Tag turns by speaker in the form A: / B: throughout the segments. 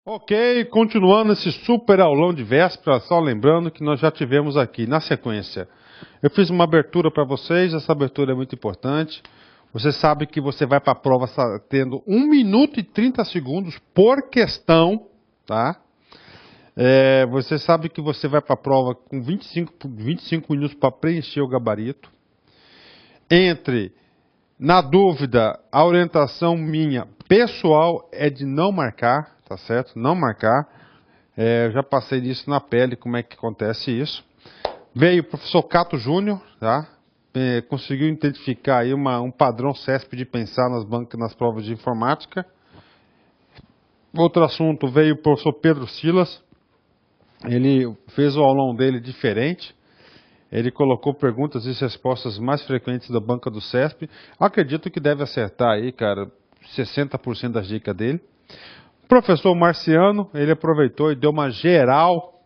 A: Ok, continuando esse super aulão de véspera, só lembrando que nós já tivemos aqui na sequência. Eu fiz uma abertura para vocês, essa abertura é muito importante. Você sabe que você vai para a prova tendo 1 minuto e 30 segundos por questão, tá? Você sabe que você vai para a prova com 25 minutos para preencher o gabarito. Na dúvida, a orientação minha pessoal é de não marcar, tá certo? Não marcar. Eu já passei disso na pele, como é que acontece isso. Veio o professor Cato Júnior, tá? Conseguiu identificar aí um padrão CESP de pensar nas provas de informática. Outro assunto, veio o professor Pedro Silas. Ele fez o aulão dele diferente. Ele colocou perguntas e respostas mais frequentes da banca do CESP. Acredito que deve acertar aí, cara, 60% das dicas dele. O professor Marciano, ele aproveitou e deu uma geral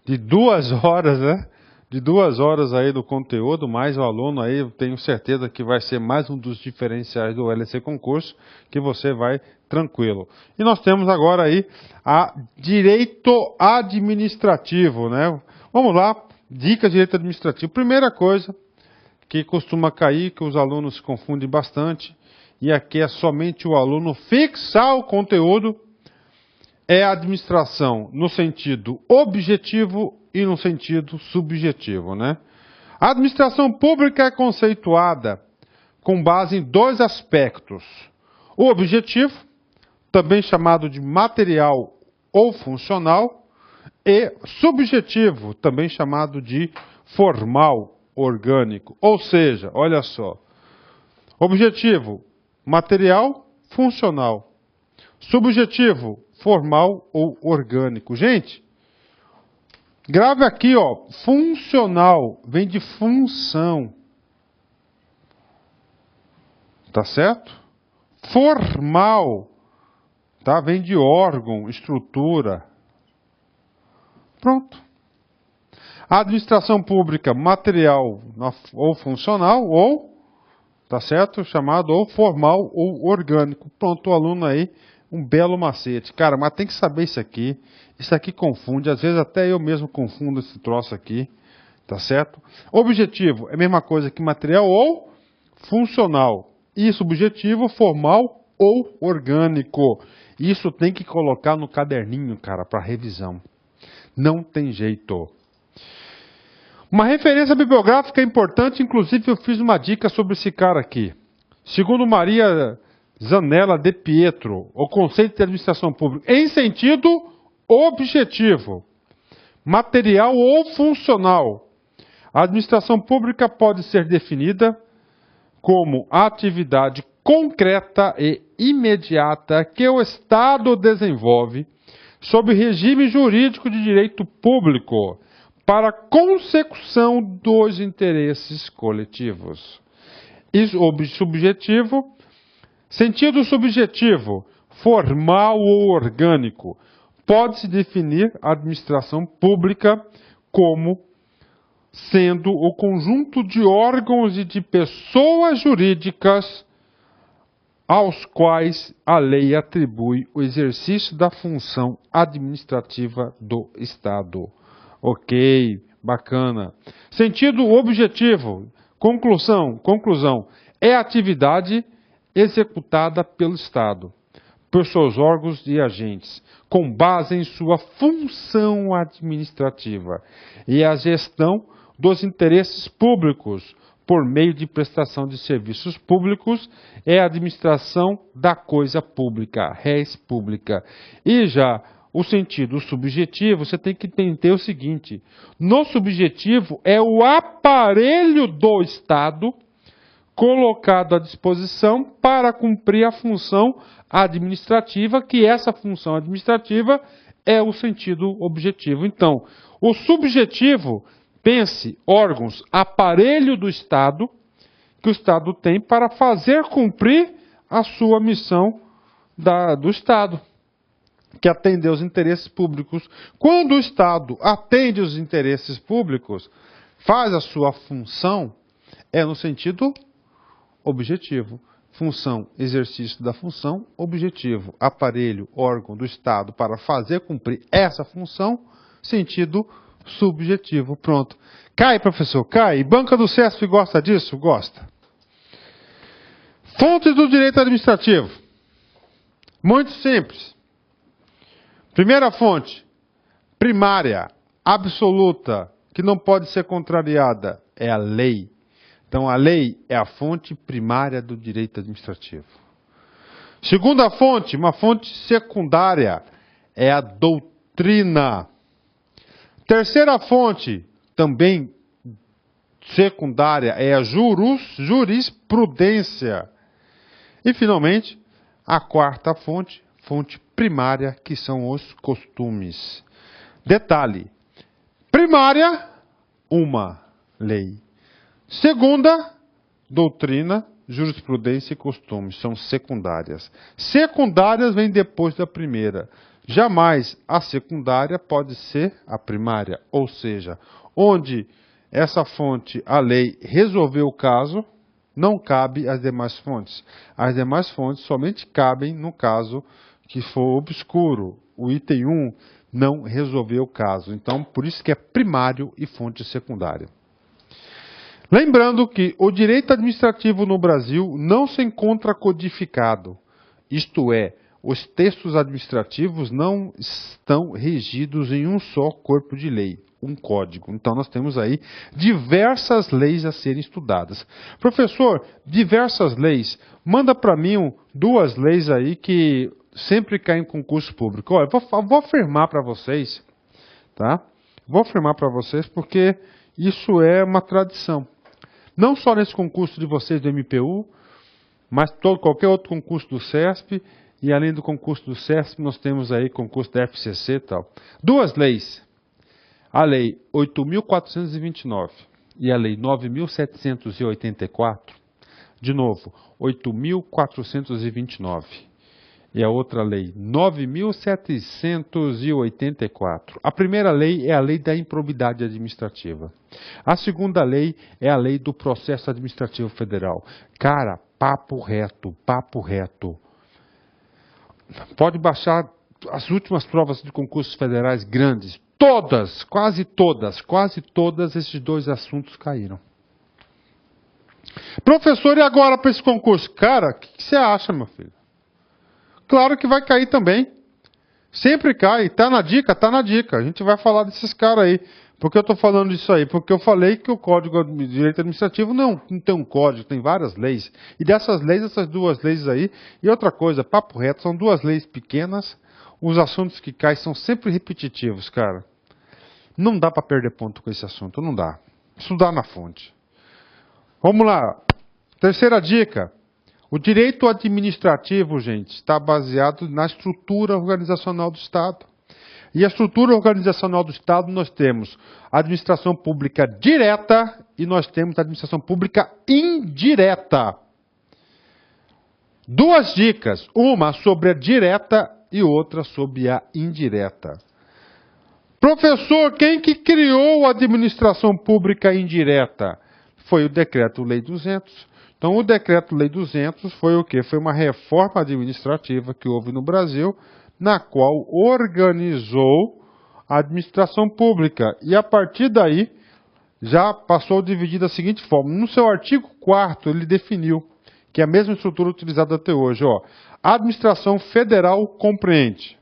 A: de 2 horas, né? De 2 horas aí do conteúdo, mais o aluno aí, eu tenho certeza que vai ser mais um dos diferenciais do LC Concurso, que você vai tranquilo. E nós temos agora aí a direito administrativo, né? Vamos lá, dica de direito administrativo. Primeira coisa que costuma cair, que os alunos se confundem bastante, e aqui é somente o aluno fixar o conteúdo, é a administração no sentido objetivo e no sentido subjetivo, né? A administração pública é conceituada com base em 2 aspectos. O objetivo, também chamado de material ou funcional, e subjetivo, também chamado de formal, orgânico. Ou seja, olha só, objetivo, material, funcional. Subjetivo, formal ou orgânico. Gente, grave aqui, ó, funcional, vem de função. Tá certo? Formal, tá? Vem de órgão, estrutura. Pronto. A administração pública, material ou funcional, ou, tá certo? Chamado ou formal ou orgânico. Pronto, o aluno aí, um belo macete. Cara, mas tem que saber isso aqui. Isso aqui confunde, às vezes até eu mesmo confundo esse troço aqui, tá certo? Objetivo é a mesma coisa que material ou funcional. E subjetivo, formal ou orgânico. Isso tem que colocar no caderninho, cara, para revisão. Não tem jeito. Uma referência bibliográfica importante, inclusive eu fiz uma dica sobre esse cara aqui. Segundo Maria Zanella de Pietro, o conceito de administração pública em sentido objetivo, material ou funcional. A administração pública pode ser definida como a atividade concreta e imediata que o Estado desenvolve sob regime jurídico de direito público para a consecução dos interesses coletivos. Isso, subjetivo, sentido subjetivo, formal ou orgânico. Pode-se definir a administração pública como sendo o conjunto de órgãos e de pessoas jurídicas aos quais a lei atribui o exercício da função administrativa do Estado. Ok, bacana. Sentido objetivo, conclusão, é a atividade executada pelo Estado, por seus órgãos e agentes, com base em sua função administrativa e a gestão dos interesses públicos por meio de prestação de serviços públicos é a administração da coisa pública, res pública. E já o sentido subjetivo, você tem que entender o seguinte, no subjetivo é o aparelho do Estado colocado à disposição para cumprir a função administrativa, que essa função administrativa é o sentido objetivo. Então, o subjetivo, pense, órgãos, aparelho do Estado, que o Estado tem para fazer cumprir a sua missão do Estado, que é atender os interesses públicos. Quando o Estado atende os interesses públicos, faz a sua função, é no sentido objetivo. função, exercício da função, objetivo, aparelho, órgão do Estado para fazer cumprir essa função, sentido subjetivo. Pronto. Cai, professor, cai. Banca do CESP gosta disso? Gosta. Fontes do direito administrativo. Muito simples. Primeira fonte, primária, absoluta, que não pode ser contrariada, é a lei. Então, a lei é a fonte primária do direito administrativo. Segunda fonte, uma fonte secundária, é a doutrina. Terceira fonte, também secundária, é a jurisprudência. E, finalmente, a quarta fonte, fonte primária, que são os costumes. Detalhe, primária, uma lei. Segunda, doutrina, jurisprudência e costumes, são secundárias. Secundárias vêm depois da primeira. Jamais a secundária pode ser a primária, ou seja, onde essa fonte, a lei, resolveu o caso, não cabe às demais fontes. As demais fontes somente cabem no caso que for obscuro. O item 1 não resolveu o caso. Então, por isso que é primário e fonte secundária. Lembrando que o direito administrativo no Brasil não se encontra codificado. Isto é, os textos administrativos não estão regidos em um só corpo de lei, um código. Então, nós temos aí diversas leis a serem estudadas. Professor, diversas leis. Manda para mim 2 leis aí que sempre caem em concurso público. Olha, vou afirmar para vocês, tá? Vou afirmar para vocês porque isso é uma tradição. Não só nesse concurso de vocês do MPU, mas qualquer outro concurso do CESP, e além do concurso do CESP, nós temos aí concurso da FCC e tal. 2 leis. A Lei 8.429 e a Lei 9.784. De novo, 8.429. E a outra lei, 9.784. A primeira lei é a lei da improbidade administrativa. A segunda lei é a lei do processo administrativo federal. Cara, papo reto, papo reto. Pode baixar as últimas provas de concursos federais grandes. Todas, quase todas esses 2 assuntos caíram. Professor, e agora para esse concurso? Cara, o que você acha, meu filho? Claro que vai cair também. Sempre cai. Tá na dica, tá na dica. A gente vai falar desses caras aí. Por que eu estou falando disso aí? Porque eu falei que o Código de Direito Administrativo não tem um código, tem várias leis. E dessas leis, essas 2 leis aí. E outra coisa, papo reto, são 2 leis pequenas. Os assuntos que caem são sempre repetitivos, cara. Não dá para perder ponto com esse assunto, não dá. Estudar na fonte. Vamos lá. Terceira dica. O direito administrativo, gente, está baseado na estrutura organizacional do Estado. E a estrutura organizacional do Estado nós temos a administração pública direta e nós temos a administração pública indireta. 2 dicas, uma sobre a direta e outra sobre a indireta. Professor, quem que criou a administração pública indireta? Foi o Decreto-Lei 200. Então, o Decreto-Lei 200 foi o quê? Foi uma reforma administrativa que houve no Brasil, na qual organizou a administração pública. E, a partir daí, já passou a dividir da seguinte forma. No seu artigo 4º, ele definiu, que é a mesma estrutura utilizada até hoje. Ó, a administração federal compreende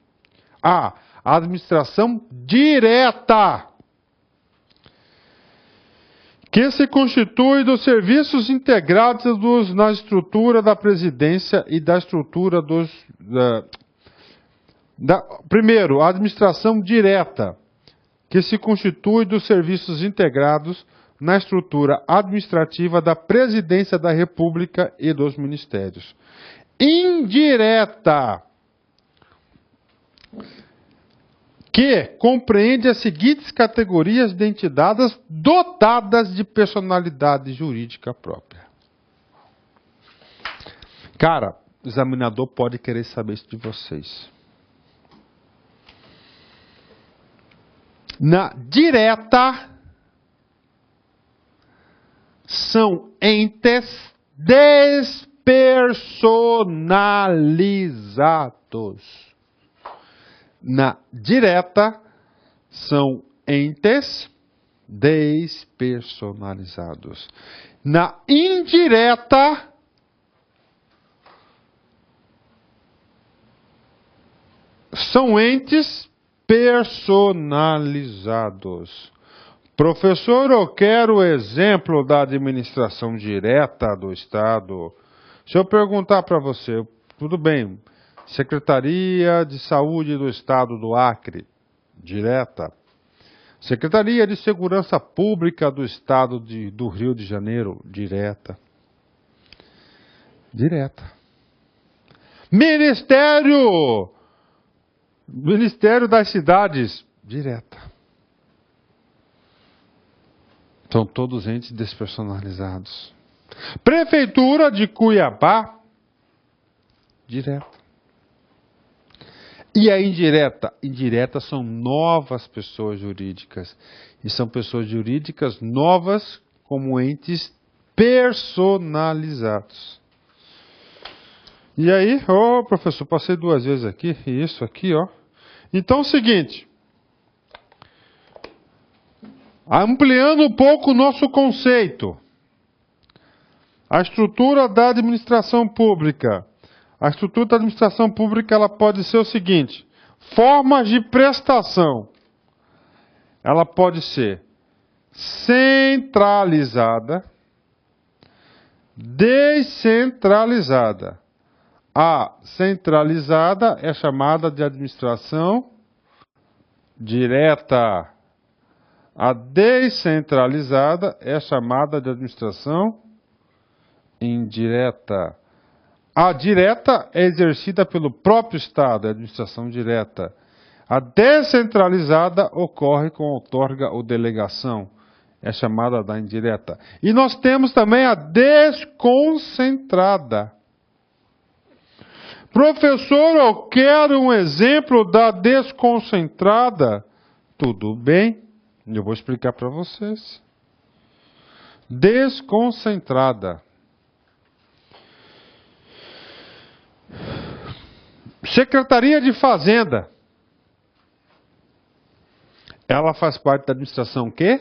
A: a administração direta, que se constitui dos serviços integrados na estrutura da presidência e da estrutura dos... primeiro, a administração direta, que se constitui dos serviços integrados na estrutura administrativa da presidência da República e dos ministérios. Indireta, que compreende as seguintes categorias de entidades dotadas de personalidade jurídica própria. Cara, o examinador pode querer saber isso de vocês. Na direta, são entes despersonalizados. Na direta, são entes despersonalizados. Na indireta, são entes personalizados. Professor, eu quero o exemplo da administração direta do Estado. Se eu perguntar para você, tudo bem, Secretaria de Saúde do Estado do Acre, direta. Secretaria de Segurança Pública do Estado do Rio de Janeiro, direta. Direta. Ministério das Cidades, direta. São todos entes despersonalizados. Prefeitura de Cuiabá, direta. E a indireta? Indireta são novas pessoas jurídicas. E são pessoas jurídicas novas como entes personalizados. E aí, professor, passei 2 vezes aqui, e isso aqui, ó. Então é o seguinte. Ampliando um pouco o nosso conceito. A estrutura da administração pública. A estrutura da administração pública ela pode ser o seguinte. Formas de prestação. Ela pode ser centralizada, descentralizada. A centralizada é chamada de administração direta. A descentralizada é chamada de administração indireta. A direta é exercida pelo próprio Estado, é a administração direta. A descentralizada ocorre com outorga ou delegação, é chamada da indireta. E nós temos também a desconcentrada. Professor, eu quero um exemplo da desconcentrada. Tudo bem, eu vou explicar para vocês. Desconcentrada. Secretaria de Fazenda. Ela faz parte da administração o quê?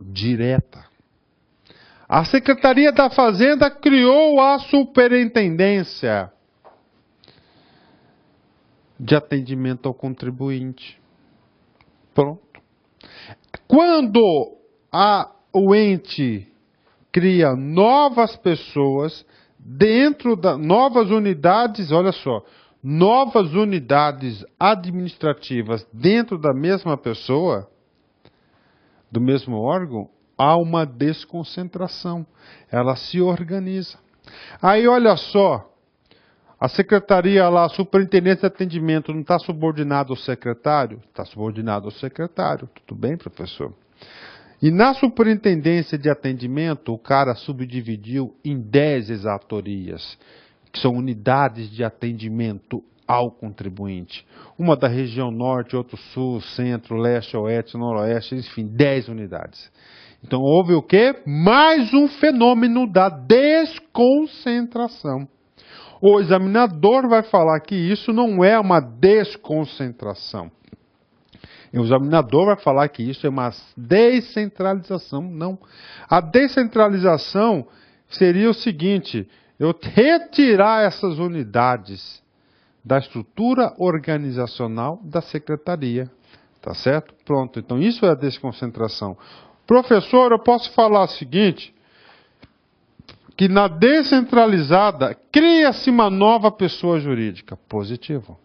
A: Direta. A Secretaria da Fazenda criou a Superintendência de Atendimento ao Contribuinte. Pronto. Quando o ente cria novas pessoas dentro da novas unidades, olha só, novas unidades administrativas dentro da mesma pessoa, do mesmo órgão, há uma desconcentração. Ela se organiza. Aí olha só, a secretaria lá, a superintendência de atendimento, não está subordinado ao secretário? Está subordinado ao secretário. Tudo bem, professor? E na superintendência de atendimento, o cara subdividiu em 10 exatorias, que são unidades de atendimento ao contribuinte. Uma da região norte, outra sul, centro, leste, oeste, noroeste, enfim, 10 unidades. Então houve o quê? Mais um fenômeno da desconcentração. O examinador vai falar que isso não é uma desconcentração. O examinador vai falar que isso é uma descentralização. Não. A descentralização seria o seguinte: eu retirar essas unidades da estrutura organizacional da secretaria. Tá certo? Pronto. Então isso é a desconcentração. Professor, eu posso falar o seguinte, que na descentralizada cria-se uma nova pessoa jurídica. Positivo.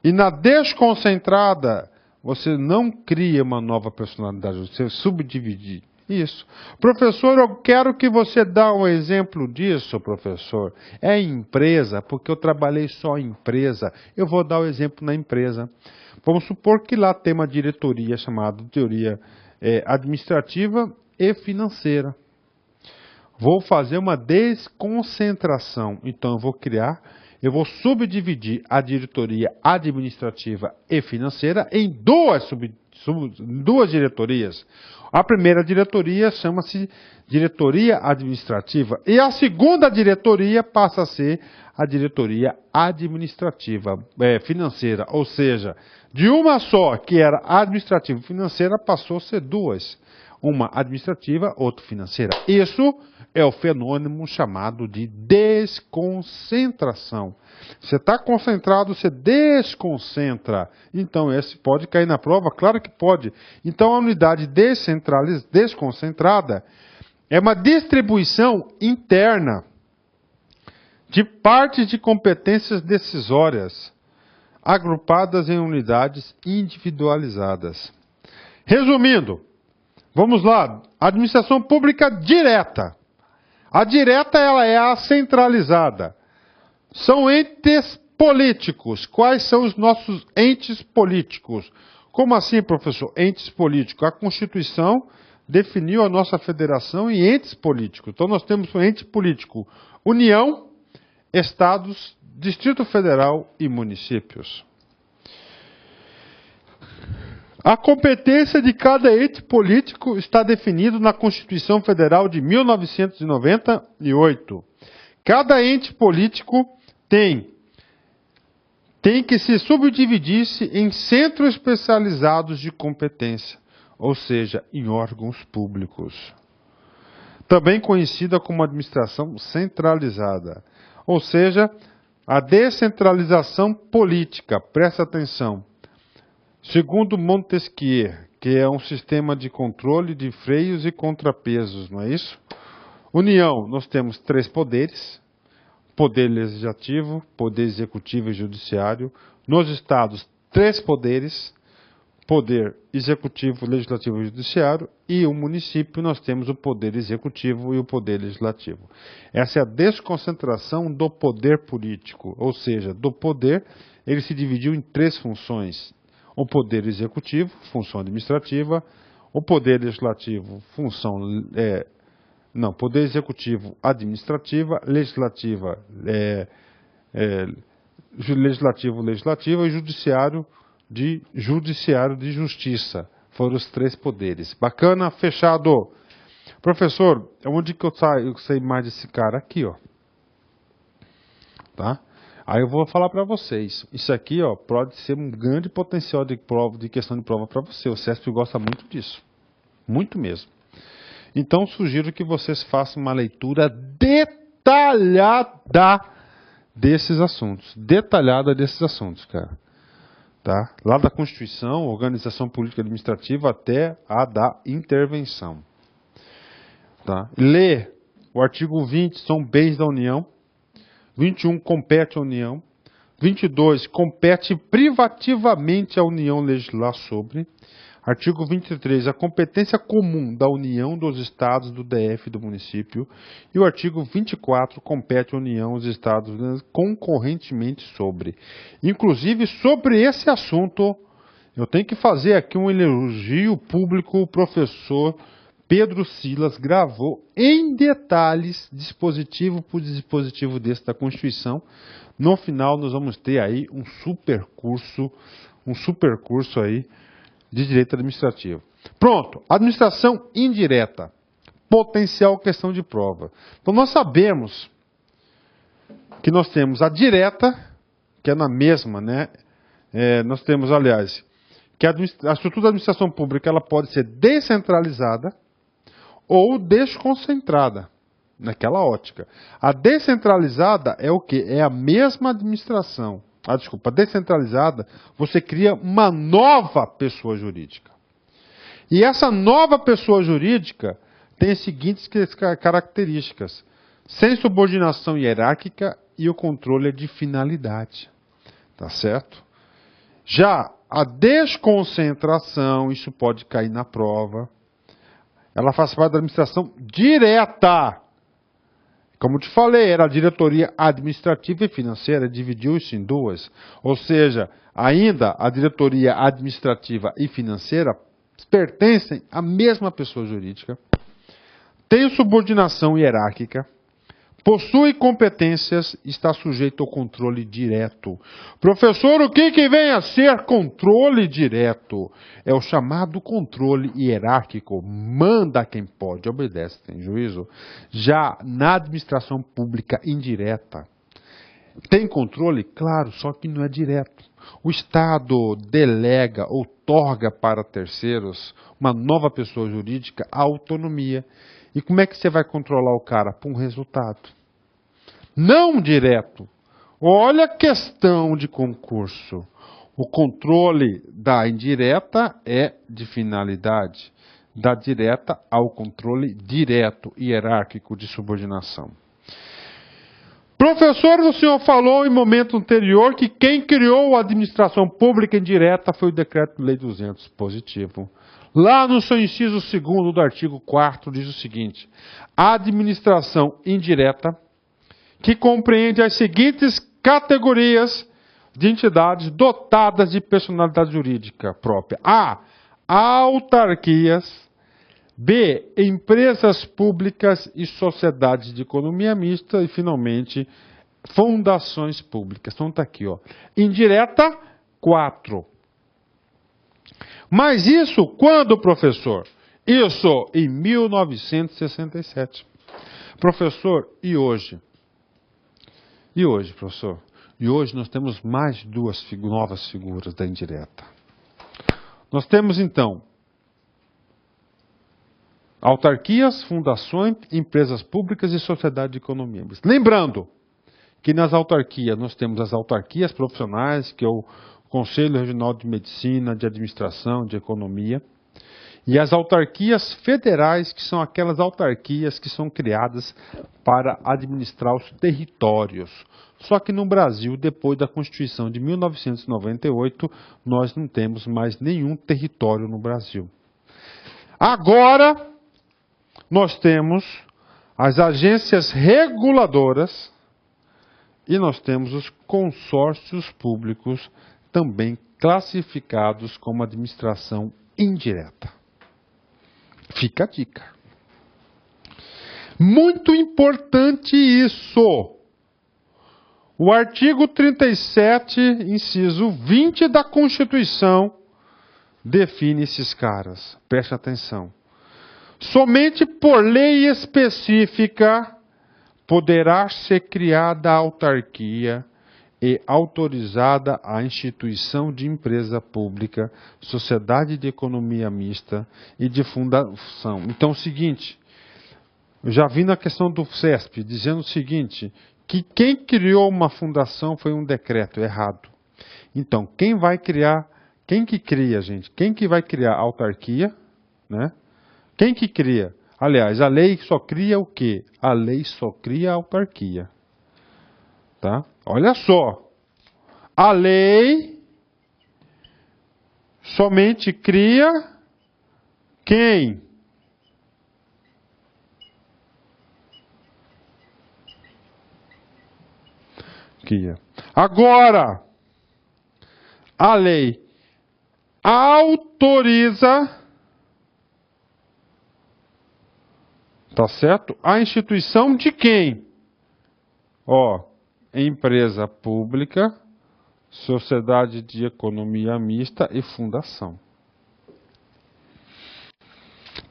A: E na desconcentrada você não cria uma nova personalidade, você subdivide isso. Professor, eu quero que você dê um exemplo disso, professor. É empresa, porque eu trabalhei só em empresa. Eu vou dar o exemplo na empresa. Vamos supor que lá tem uma diretoria chamada teoria administrativa e financeira. Vou fazer uma desconcentração. Então, eu vou subdividir a diretoria administrativa e financeira em duas diretorias. A primeira diretoria chama-se diretoria administrativa e a segunda diretoria passa a ser a diretoria administrativa financeira, ou seja, de uma só, que era administrativa e financeira, passou a ser duas. Uma administrativa, outra financeira. Isso é o fenômeno chamado de desconcentração. Você está concentrado, você desconcentra. Então, esse pode cair na prova? Claro que pode. Então, a unidade desconcentrada é uma distribuição interna de partes de competências decisórias, agrupadas em unidades individualizadas. Resumindo, vamos lá, administração pública direta. A direta, ela é a centralizada. São entes políticos. Quais são os nossos entes políticos? Como assim, professor? Entes políticos. A Constituição definiu a nossa federação em entes políticos. Então, nós temos um ente político: União, Estados, Distrito Federal e municípios. A competência de cada ente político está definida na Constituição Federal de 1998. Cada ente político tem que se subdividir-se em centros especializados de competência, ou seja, em órgãos públicos. Também conhecida como administração centralizada, ou seja, a descentralização política. Presta atenção. Segundo Montesquieu, que é um sistema de controle de freios e contrapesos, não é isso? União, nós temos 3 poderes: poder legislativo, poder executivo e judiciário. Nos estados, 3 poderes: poder executivo, legislativo e judiciário. E o município, nós temos o poder executivo e o poder legislativo. Essa é a desconcentração do poder político, ou seja, do poder, ele se dividiu em 3 funções. O poder executivo, função administrativa; o poder legislativo, poder executivo, administrativa; legislativa, legislativa e judiciário de justiça. Foram os 3 poderes. Bacana? Fechado. Professor, onde que eu sei mais desse cara? Aqui, ó. Tá? Aí eu vou falar para vocês. Isso aqui, ó, pode ser um grande potencial de questão de prova para você. O CESP gosta muito disso. Muito mesmo. Então, sugiro que vocês façam uma leitura detalhada desses assuntos. Cara. Tá? Lá da Constituição, Organização Política Administrativa, até a da intervenção. Tá? Lê o artigo 20, são bens da União. 21, compete à União. 22, compete privativamente à União legislar sobre. Artigo 23, a competência comum da União, dos Estados, do DF e do município. E o artigo 24, compete à União, os Estados, concorrentemente sobre. Inclusive, sobre esse assunto, eu tenho que fazer aqui um elogio público. O professor Pedro Silas gravou em detalhes, dispositivo por dispositivo desse da Constituição. No final, nós vamos ter aí um super curso aí de direito administrativo. Pronto, administração indireta, potencial questão de prova. Então, nós sabemos que nós temos a direta, que é na mesma, né? Nós temos, aliás, que a estrutura da administração pública ela pode ser descentralizada ou desconcentrada, naquela ótica. A descentralizada é o quê? É a mesma administração. A descentralizada, você cria uma nova pessoa jurídica. E essa nova pessoa jurídica tem as seguintes características: sem subordinação hierárquica e o controle é de finalidade. Tá certo? Já a desconcentração, isso pode cair na prova. Ela faz parte da administração direta. Como eu te falei, era a diretoria administrativa e financeira, dividiu isso em duas. Ou seja, ainda a diretoria administrativa e financeira pertencem à mesma pessoa jurídica. tem subordinação hierárquica, possui competências, está sujeito ao controle direto. Professor, o que vem a ser controle direto? É o chamado controle hierárquico. Manda quem pode, obedece, tem juízo. Já na administração pública indireta, tem controle? Claro, só que não é direto. O Estado delega, outorga para terceiros, uma nova pessoa jurídica, a autonomia. E como é que você vai controlar o cara? Por um resultado. Não direto. Olha a questão de concurso. O controle da indireta é de finalidade. Da direta ao controle direto, hierárquico de subordinação. Professor, o senhor falou em momento anterior que quem criou a administração pública indireta foi o Decreto-Lei 200, positivo. Lá no seu inciso 2º do artigo 4º diz o seguinte: a administração indireta, que compreende as seguintes categorias de entidades dotadas de personalidade jurídica própria. A. Autarquias. B. Empresas públicas e sociedades de economia mista. E, finalmente, fundações públicas. Então está aqui, ó. Indireta, 4. Mas isso quando, professor? Isso em 1967. Professor, e hoje? E hoje, professor? E hoje nós temos mais 2 novas figuras da indireta. Nós temos, então, autarquias, fundações, empresas públicas e sociedade de economia. Lembrando que nas autarquias nós temos as autarquias profissionais, que é o Conselho Regional de Medicina, de Administração, de Economia, e as autarquias federais, que são aquelas autarquias que são criadas para administrar os territórios. Só que no Brasil, depois da Constituição de 1998, nós não temos mais nenhum território no Brasil. Agora, nós temos as agências reguladoras e nós temos os consórcios públicos, também classificados como administração indireta. Fica a dica. Muito importante isso. O artigo 37, inciso 20 da Constituição, define esses caras. Preste atenção. Somente por lei específica poderá ser criada a autarquia e autorizada a instituição de empresa pública, sociedade de economia mista e de fundação. Então, é o seguinte, eu já vi na questão do CESP, dizendo o seguinte, que quem criou uma fundação foi um decreto errado. Então, quem que cria, gente? Quem que vai criar a autarquia, né? Quem que cria? Aliás, a lei só cria o quê? A lei só cria a autarquia. Tá? Olha só. A lei somente cria quem? Cria. Agora, a lei autoriza, tá certo? A instituição de quem? Ó, empresa pública, sociedade de economia mista e fundação.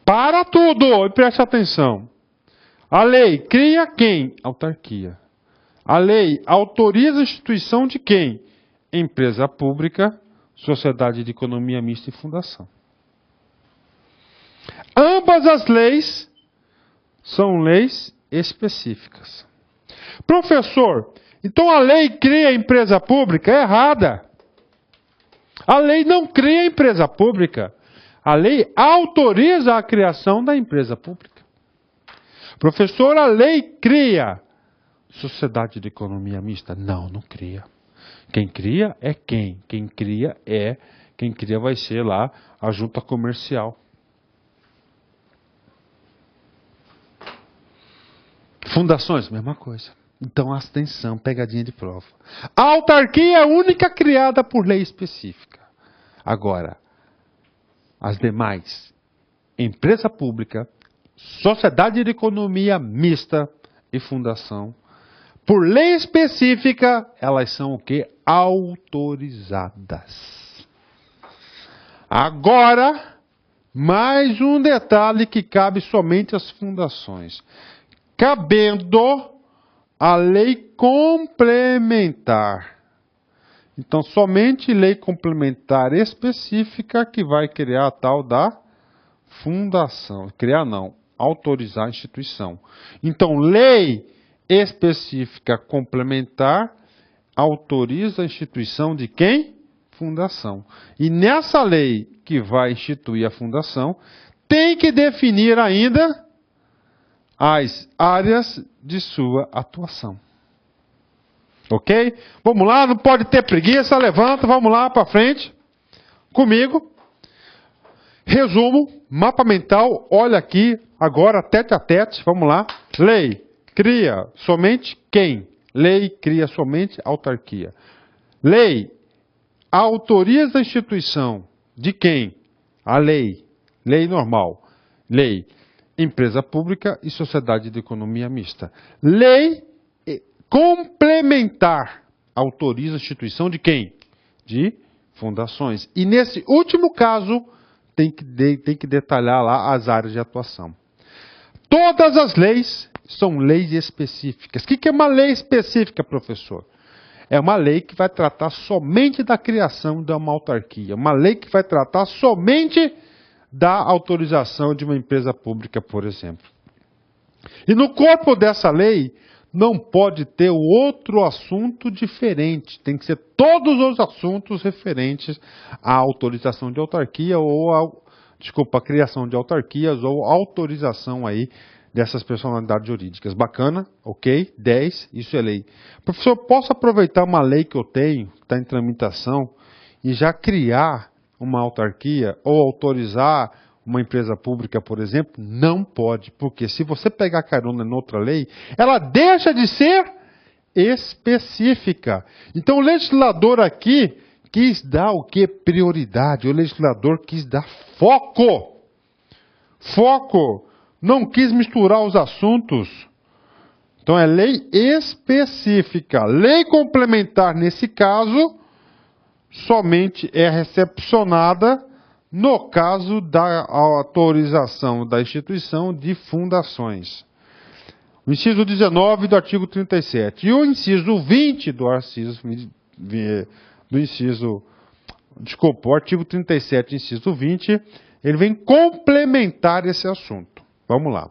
A: Para tudo! E preste atenção. A lei cria quem? Autarquia. A lei autoriza a instituição de quem? Empresa pública, sociedade de economia mista e fundação. Ambas as leis são leis específicas. Professor, então a lei cria a empresa pública? É errada. A lei não cria a empresa pública. A lei autoriza a criação da empresa pública. Professor, a lei cria sociedade de economia mista? Não, não cria. Quem cria é quem? Quem cria vai ser lá a junta comercial. Fundações, mesma coisa. Então, atenção, pegadinha de prova. A autarquia é a única criada por lei específica. Agora, as demais, empresa pública, sociedade de economia mista e fundação, por lei específica, elas são o quê? Autorizadas. Agora, mais um detalhe que cabe somente às fundações. Cabendo a lei complementar. Então, somente lei complementar específica que vai criar a tal da fundação. Criar não, autorizar a instituição. Então, lei específica complementar autoriza a instituição de quem? Fundação. E nessa lei que vai instituir a fundação, tem que definir ainda as áreas de sua atuação. Ok? Vamos lá, não pode ter preguiça, levanta, vamos lá para frente. Comigo. Resumo, mapa mental, olha aqui, agora tete a tete, vamos lá. Lei cria somente quem? Lei cria somente autarquia. Lei autoriza a instituição de quem? A lei. Lei normal. Lei empresa pública e sociedade de economia mista. Lei complementar autoriza a instituição de quem? De fundações. E nesse último caso, tem que detalhar lá as áreas de atuação. Todas as leis são leis específicas. O que é uma lei específica, professor? É uma lei que vai tratar somente da criação de uma autarquia. Uma lei que vai tratar somente da autorização de uma empresa pública, por exemplo. E no corpo dessa lei, não pode ter outro assunto diferente. Tem que ser todos os assuntos referentes à autorização de autarquia ou a criação de autarquias ou autorização aí dessas personalidades jurídicas. Bacana? Ok? 10. Isso é lei. Professor, posso aproveitar uma lei que eu tenho, que está em tramitação, e já criar uma autarquia ou autorizar uma empresa pública, por exemplo? Não pode, porque se você pegar carona em outra lei, ela deixa de ser específica. Então o legislador aqui quis dar o que? Prioridade. O legislador quis dar foco. Foco. Não quis misturar os assuntos. Então é lei específica. Lei complementar, nesse caso, somente é recepcionada no caso da autorização da instituição de fundações. O inciso 19 do artigo 37. E o inciso 20 o artigo 37, inciso 20, ele vem complementar esse assunto. Vamos lá.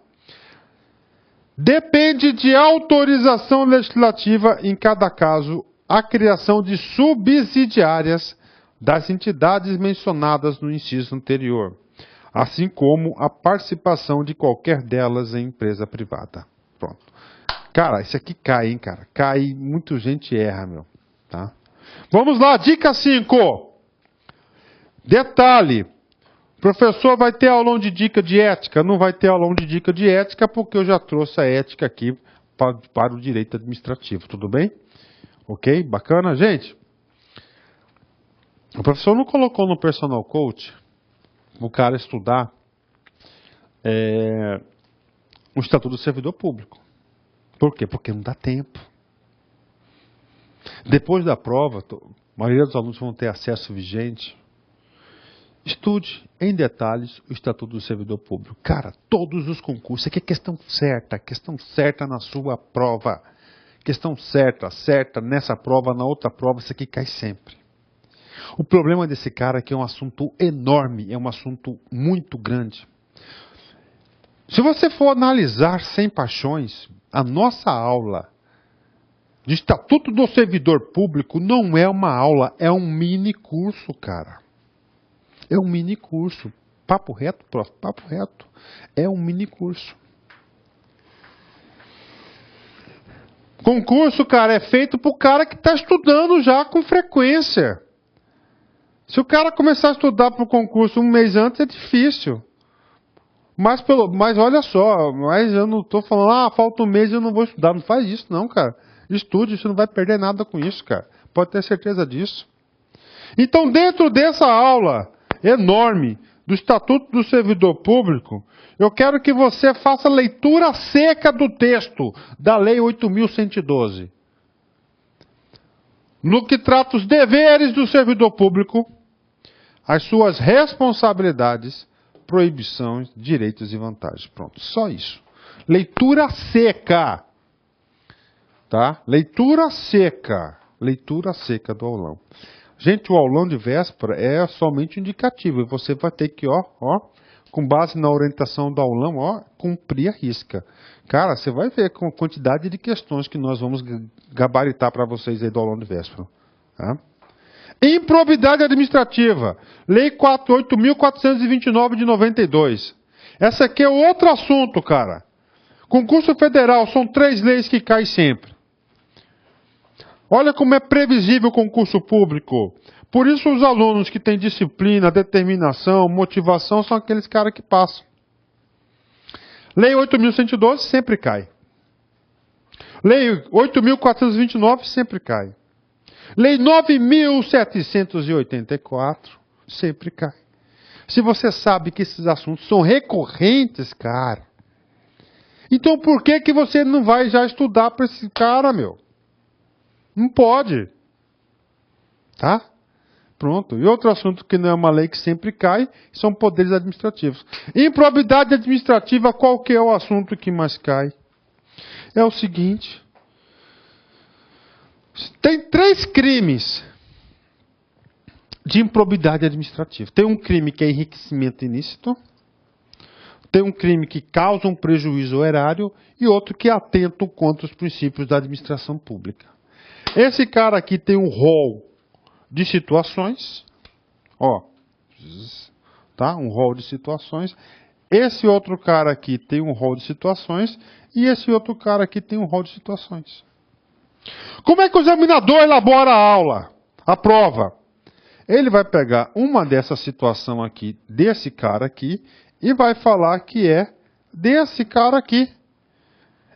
A: Depende de autorização legislativa em cada caso a criação de subsidiárias das entidades mencionadas no inciso anterior, assim como a participação de qualquer delas em empresa privada. Pronto. Cara, isso aqui cai, hein, cara? Cai, muita gente erra, meu. Tá? Vamos lá, dica 5. Detalhe. Professor, vai ter aulão de dica de ética? Não vai ter aulão de dica de ética, porque eu já trouxe a ética aqui para o direito administrativo. Tudo bem? Ok? Bacana? Gente, o professor não colocou no personal coach o cara estudar o Estatuto do Servidor Público. Por quê? Porque não dá tempo. Depois da prova, a maioria dos alunos vão ter acesso vigente. Estude em detalhes o Estatuto do Servidor Público. Cara, todos os concursos, isso aqui é questão certa na sua prova. Questão certa nessa prova, na outra prova, isso aqui cai sempre. O problema desse cara é que é um assunto enorme, é um assunto muito grande. Se você for analisar sem paixões, a nossa aula de Estatuto do Servidor Público não é uma aula, é um mini curso, cara. É um mini curso. Papo reto, prof, papo reto. É um mini curso. Concurso, cara, é feito pro cara que está estudando já com frequência. Se o cara começar a estudar para o concurso um mês antes, é difícil. Mas olha só, mas eu não estou falando, falta um mês e eu não vou estudar. Não faz isso não, cara. Estude, você não vai perder nada com isso, cara. Pode ter certeza disso. Então, dentro dessa aula enorme do Estatuto do Servidor Público, eu quero que você faça leitura seca do texto da Lei 8.112. No que trata os deveres do servidor público, as suas responsabilidades, proibições, direitos e vantagens. Pronto, só isso. Leitura seca. Tá? Leitura seca do aulão. Gente, o aulão de véspera é somente indicativo. E você vai ter que, com base na orientação do aulão, cumprir a risca. Cara, você vai ver com a quantidade de questões que nós vamos gabaritar para vocês aí do aulão de véspera. Tá? Improbidade administrativa. Lei 8.429 de 92. Essa aqui é outro assunto, cara. Concurso federal, são 3 leis que caem sempre. Olha como é previsível o concurso público. Por isso os alunos que têm disciplina, determinação, motivação, são aqueles caras que passam. Lei 8.112 sempre cai. Lei 8.429 sempre cai. Lei 9.784 sempre cai. Se você sabe que esses assuntos são recorrentes, cara, então por que você não vai já estudar para esse cara, meu? Não pode. Tá? Pronto. E outro assunto que não é uma lei que sempre cai, são poderes administrativos. Improbidade administrativa, qual que é o assunto que mais cai? É o seguinte. Tem 3 crimes de improbidade administrativa. Tem um crime que é enriquecimento ilícito. Tem um crime que causa um prejuízo ao erário. E outro que atenta contra os princípios da administração pública. Esse cara aqui tem um rol de situações, tá? Um rol de situações. Esse outro cara aqui tem um rol de situações e esse outro cara aqui tem um rol de situações. Como é que o examinador elabora a aula, a prova? Ele vai pegar uma dessa situação aqui, desse cara aqui, e vai falar que é desse cara aqui.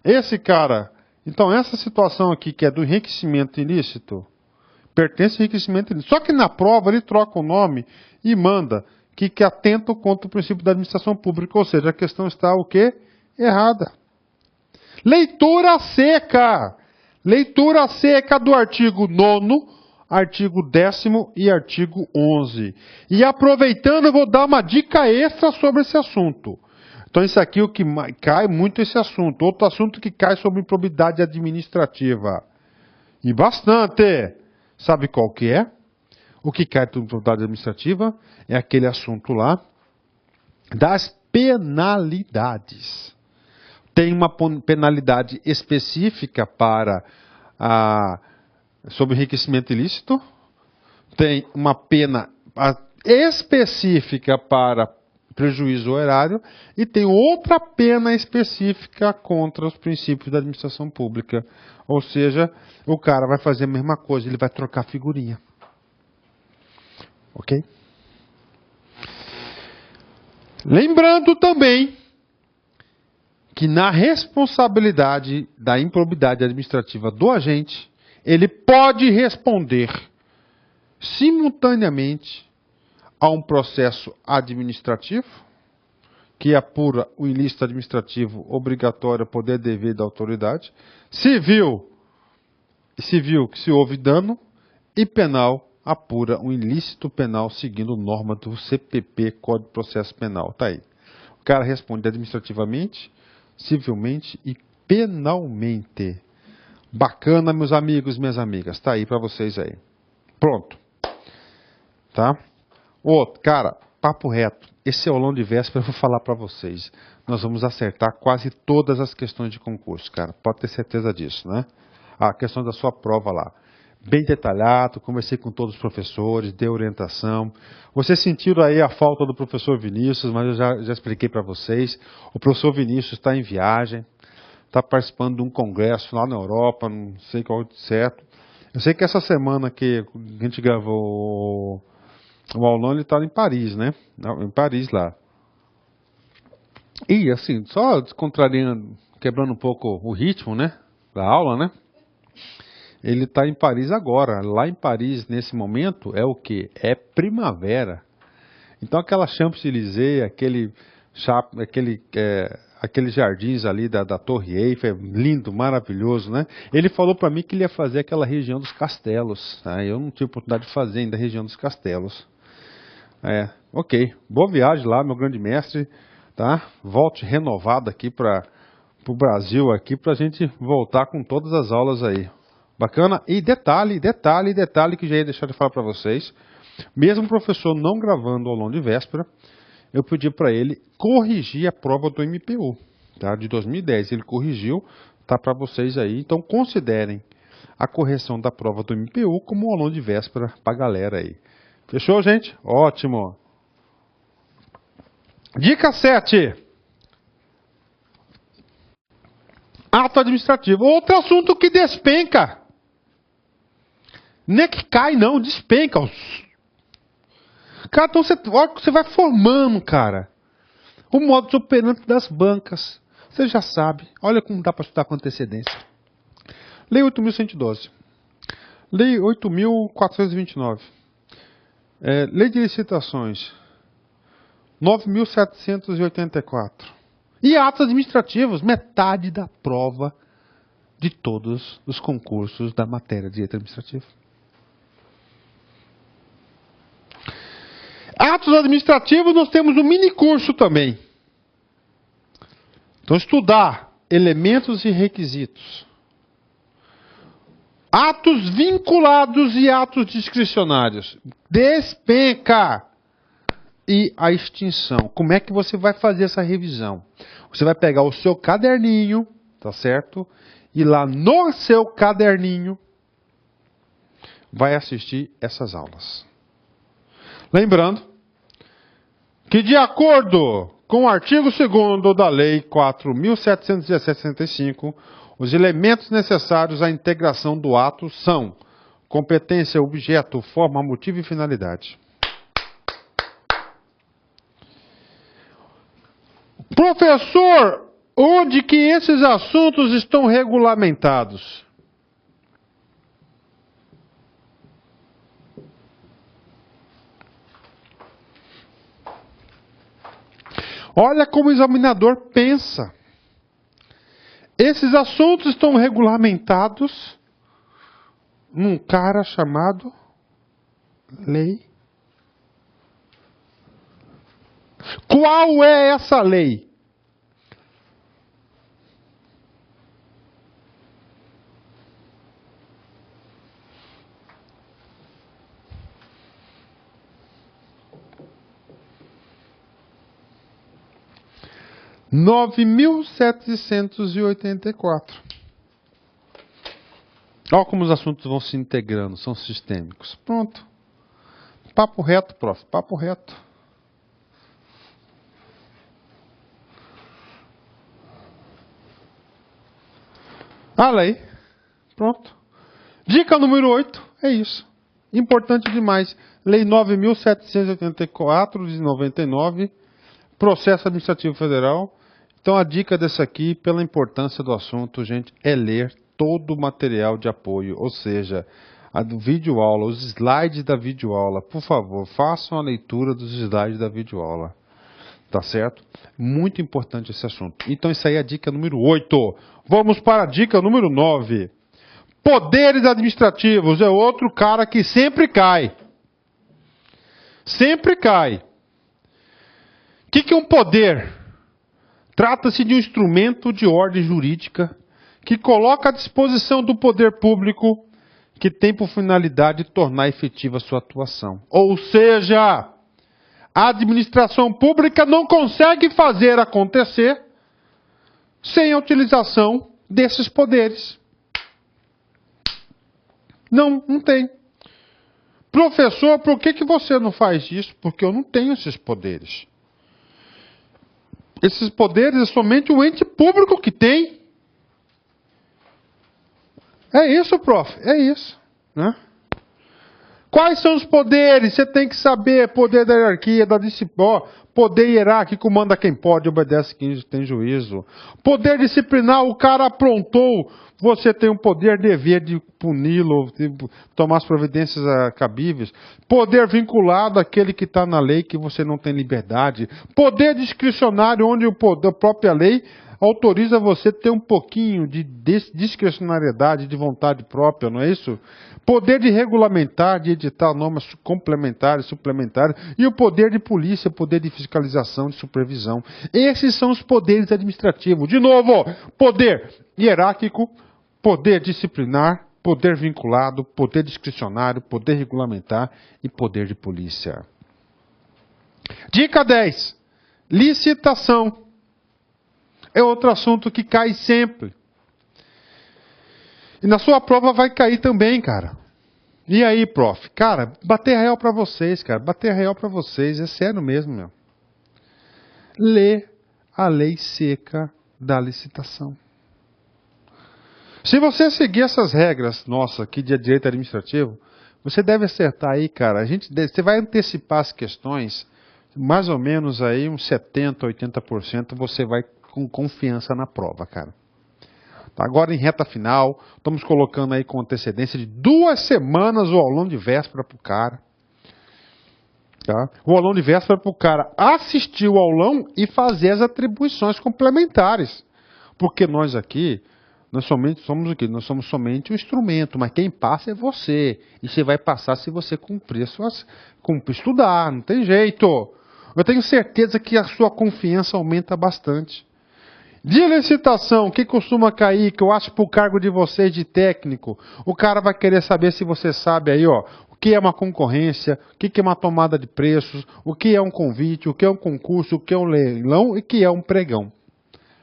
A: Esse cara... Então, essa situação aqui, que é do enriquecimento ilícito, pertence ao enriquecimento ilícito. Só que na prova ele troca o nome e manda que atenta contra o princípio da administração pública. Ou seja, a questão está o quê? Errada. Leitura seca. Leitura seca do artigo 9º, artigo 10º e artigo 11. E aproveitando, eu vou dar uma dica extra sobre esse assunto. Então, isso aqui é o que cai muito esse assunto. Outro assunto que cai sobre improbidade administrativa. E bastante. Sabe qual que é? O que cai sobre improbidade administrativa é aquele assunto lá das penalidades. Tem uma penalidade específica para sobre enriquecimento ilícito. Tem uma pena específica para prejuízo ao erário, e tem outra pena específica contra os princípios da administração pública. Ou seja, o cara vai fazer a mesma coisa, ele vai trocar figurinha. Ok? Lembrando também que na responsabilidade da improbidade administrativa do agente, ele pode responder simultaneamente a um processo administrativo, que apura o ilícito administrativo obrigatório, poder, dever da autoridade, civil que se houve dano, e penal apura um ilícito penal seguindo norma do CPP, Código de Processo Penal. Tá aí. O cara responde administrativamente, civilmente e penalmente. Bacana, meus amigos, minhas amigas. Tá aí para vocês aí. Pronto. Tá? Outro, cara, papo reto. Esse aulão de véspera eu vou falar para vocês. Nós vamos acertar quase todas as questões de concurso, cara. Pode ter certeza disso, né? A questão da sua prova lá. Bem detalhado, conversei com todos os professores, dei orientação. Vocês sentiram aí a falta do professor Vinícius, mas eu já expliquei para vocês. O professor Vinícius está em viagem, está participando de um congresso lá na Europa, não sei qual certo. Eu sei que essa semana que a gente gravou o aulão, ele está em Paris, né? Em Paris lá. E assim, só descontrariando, quebrando um pouco o ritmo, né? Da aula, né? Ele está em Paris agora. Lá em Paris, nesse momento, é o quê? É primavera. Então aquela Champs-Élysées, aqueles jardins ali da Torre Eiffel, lindo, maravilhoso, né? Ele falou para mim que ele ia fazer aquela região dos castelos. Tá? Eu não tive oportunidade de fazer ainda a região dos castelos. Ok. Boa viagem lá, meu grande mestre. Tá? Volte renovado aqui para o Brasil aqui para a gente voltar com todas as aulas aí. Bacana? E detalhe que já ia deixar de falar para vocês. Mesmo o professor não gravando o aulão de véspera, eu pedi para ele corrigir a prova do MPU, tá? De 2010. Ele corrigiu, tá para vocês aí. Então considerem a correção da prova do MPU como um aulão de véspera para a galera aí. Fechou, gente? Ótimo! Dica 7. Ato administrativo. Outro assunto que despenca. Não é que cai, não, despenca. Cara, então você vai formando, cara. O modus operandi das bancas. Você já sabe. Olha como dá para estudar com antecedência. Lei 8.112. Lei 8.429. Lei de licitações. 9.784. E atos administrativos. Metade da prova de todos os concursos da matéria de direito administrativo. Atos administrativos, nós temos um mini curso também. Então, estudar elementos e requisitos. Atos vinculados e atos discricionários. Despenca. E a extinção. Como é que você vai fazer essa revisão? Você vai pegar o seu caderninho, tá certo? E lá no seu caderninho, vai assistir essas aulas. Lembrando que, de acordo com o artigo 2º da Lei 4.717/65, os elementos necessários à integração do ato são competência, objeto, forma, motivo e finalidade. Professor, onde que esses assuntos estão regulamentados? Olha como o examinador pensa. Esses assuntos estão regulamentados num cara chamado lei. Qual é essa lei? — 9.784. Olha como os assuntos vão se integrando, são sistêmicos. Pronto. Papo reto, prof. Papo reto. A lei. Pronto. Dica número 8. É isso. Importante demais. Lei 9.784 de 99. Processo Administrativo Federal. Então a dica dessa aqui, pela importância do assunto, gente, é ler todo o material de apoio, ou seja, a do videoaula, os slides da videoaula. Por favor, façam a leitura dos slides da videoaula. Tá certo? Muito importante esse assunto. Então isso aí é a dica número 8. Vamos para a dica número 9. Poderes administrativos é outro cara que sempre cai. Sempre cai. O que é um poder? Trata-se de um instrumento de ordem jurídica que coloca à disposição do poder público que tem por finalidade tornar efetiva sua atuação. Ou seja, a administração pública não consegue fazer acontecer sem a utilização desses poderes. Não tem. Professor, por que você não faz isso? Porque eu não tenho esses poderes. Esses poderes é somente o ente público que tem. É isso, prof. É isso. Né? Quais são os poderes? Você tem que saber. Poder da hierarquia, da disciplina. Poder hierárquico manda quem pode, obedece quem tem juízo. Poder disciplinar, o cara aprontou. Você tem o poder, dever de puni-lo, de tomar as providências cabíveis. Poder vinculado àquele que está na lei, que você não tem liberdade. Poder discricionário, onde a própria lei autoriza você a ter um pouquinho de discricionariedade, de vontade própria, não é isso? Poder de regulamentar, de editar normas complementares, suplementares. E o poder de polícia, poder de fiscalização, de supervisão. Esses são os poderes administrativos. De novo, poder hierárquico, poder disciplinar, poder vinculado, poder discricionário, poder regulamentar e poder de polícia. Dica 10. Licitação. É outro assunto que cai sempre. E na sua prova vai cair também, cara. E aí, prof? Cara, bater real pra vocês, cara. Bater real pra vocês. É sério mesmo, meu. Lê a lei seca da licitação. Se você seguir essas regras nossas aqui de direito administrativo, você deve acertar aí, cara. Você vai antecipar as questões, mais ou menos aí uns 70%, 80% você vai com confiança na prova, cara. Tá, agora em reta final, estamos colocando aí com antecedência de 2 semanas o aulão de véspera para o cara. Tá? O aulão de véspera para o cara assistir o aulão e fazer as atribuições complementares. Porque nós aqui, nós somos o quê? Nós somos somente um instrumento, mas quem passa é você. E você vai passar se você cumprir estudar, não tem jeito. Eu tenho certeza que a sua confiança aumenta bastante. De licitação, o que costuma cair, que eu acho para o cargo de vocês de técnico, o cara vai querer saber se você sabe aí, ó, o que é uma concorrência, o que é uma tomada de preços, o que é um convite, o que é um concurso, o que é um leilão e o que é um pregão.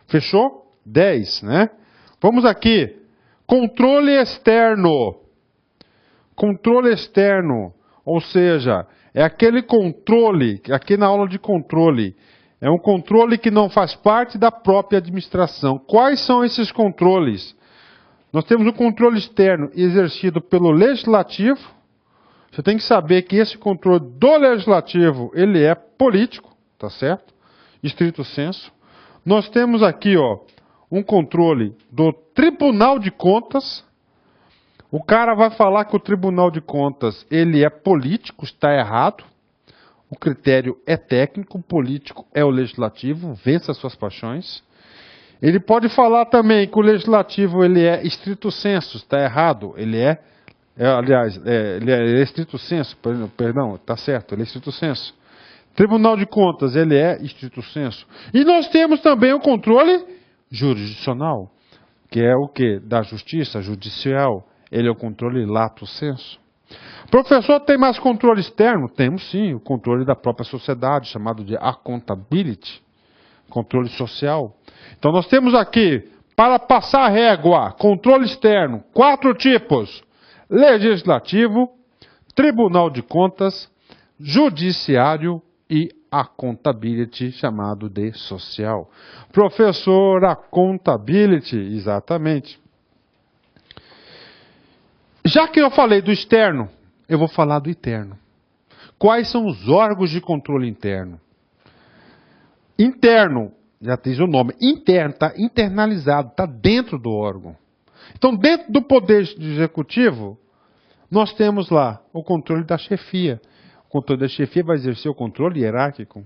A: Fechou? 10, né? Vamos aqui. Controle externo. Controle externo, ou seja, é aquele controle, aqui na aula de controle, é um controle que não faz parte da própria administração. Quais são esses controles? Nós temos o controle externo exercido pelo legislativo. Você tem que saber que esse controle do legislativo, ele é político, tá certo? Estrito sensu. Nós temos aqui, ó, um controle do Tribunal de Contas. O cara vai falar que o Tribunal de Contas, ele é político, está errado. O critério é técnico, político é o legislativo, vença as suas paixões. Ele pode falar também que o legislativo ele é estrito sensu, está errado. Ele é estrito sensu, perdão, está certo, ele é estrito sensu. Tribunal de Contas, ele é estrito sensu. E nós temos também o controle jurisdicional, que é o quê? Da justiça judicial. Ele é o controle lato sensu. Professor, tem mais controle externo? Temos sim, o controle da própria sociedade, chamado de accountability, controle social. Então nós temos aqui, para passar a régua, controle externo, 4 tipos: legislativo, Tribunal de Contas, judiciário e accountability, chamado de social. Professor, accountability, exatamente. Já que eu falei do externo, eu vou falar do interno. Quais são os órgãos de controle interno? Interno, já diz o nome, interno, está internalizado, está dentro do órgão. Então, dentro do Poder Executivo, nós temos lá o controle da chefia. O controle da chefia vai exercer o controle hierárquico.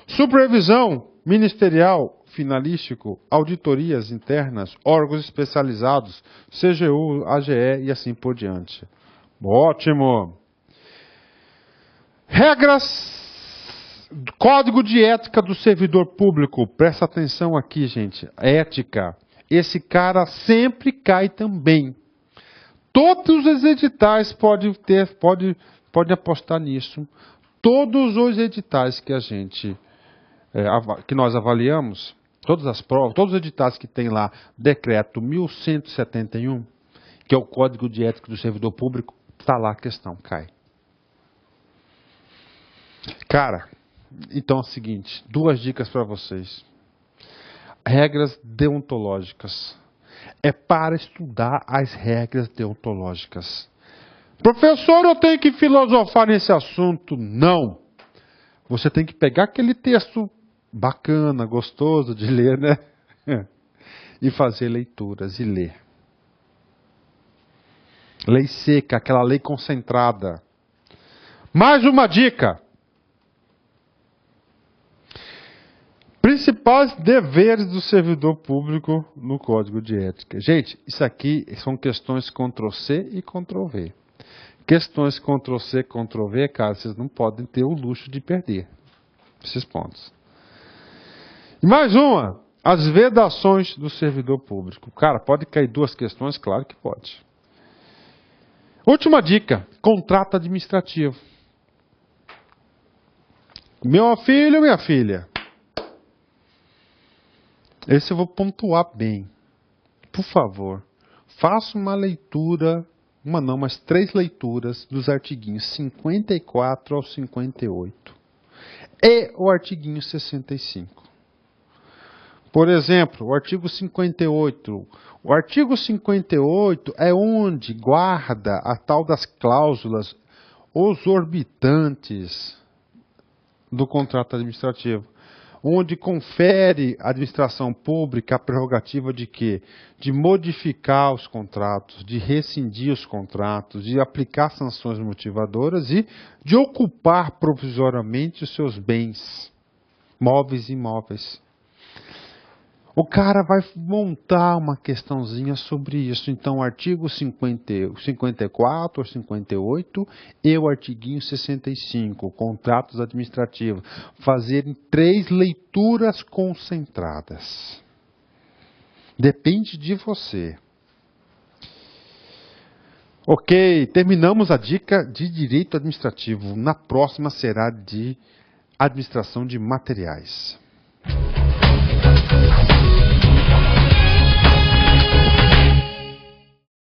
A: Supervisão ministerial, finalístico, auditorias internas, órgãos especializados, CGU, AGE e assim por diante. Ótimo! Regras, Código de Ética do Servidor Público. Presta atenção aqui, gente. Ética. Esse cara sempre cai também. Todos os editais podem apostar nisso. Todos os editais que que nós avaliamos, todas as provas, todos os editais que tem lá, decreto 1171, que é o Código de Ética do Servidor Público, está lá a questão, cai. Cara, então é o seguinte, 2 dicas para vocês. Regras deontológicas. É para estudar as regras deontológicas. Professor, eu tenho que filosofar nesse assunto. Não. Você tem que pegar aquele texto bacana, gostoso de ler, né? E fazer leituras e ler. Lei seca, aquela lei concentrada. Mais uma dica. Principais deveres do servidor público no Código de Ética. Gente, isso aqui são questões Ctrl+C e Ctrl+V. Questões Ctrl+C, Ctrl+V, cara, vocês não podem ter o luxo de perder esses pontos. E mais uma, as vedações do servidor público. Cara, pode cair 2 questões? Claro que pode. Última dica, contrato administrativo. Meu filho, minha filha. Esse eu vou pontuar bem. Por favor, faça uma leitura, mas 3 leituras dos artiguinhos 54 ao 58 e o artiguinho 65. Por exemplo, o artigo 58. O artigo 58 é onde guarda a tal das cláusulas exorbitantes do contrato administrativo. Onde confere à administração pública a prerrogativa de quê? De modificar os contratos, de rescindir os contratos, de aplicar sanções motivadoras e de ocupar provisoriamente os seus bens, móveis e imóveis. O cara vai montar uma questãozinha sobre isso. Então, o artigo 54 ou 58 e o artiguinho 65, contratos administrativos, fazerem 3 leituras concentradas. Depende de você. Ok, terminamos a dica de direito administrativo. Na próxima será de administração de materiais.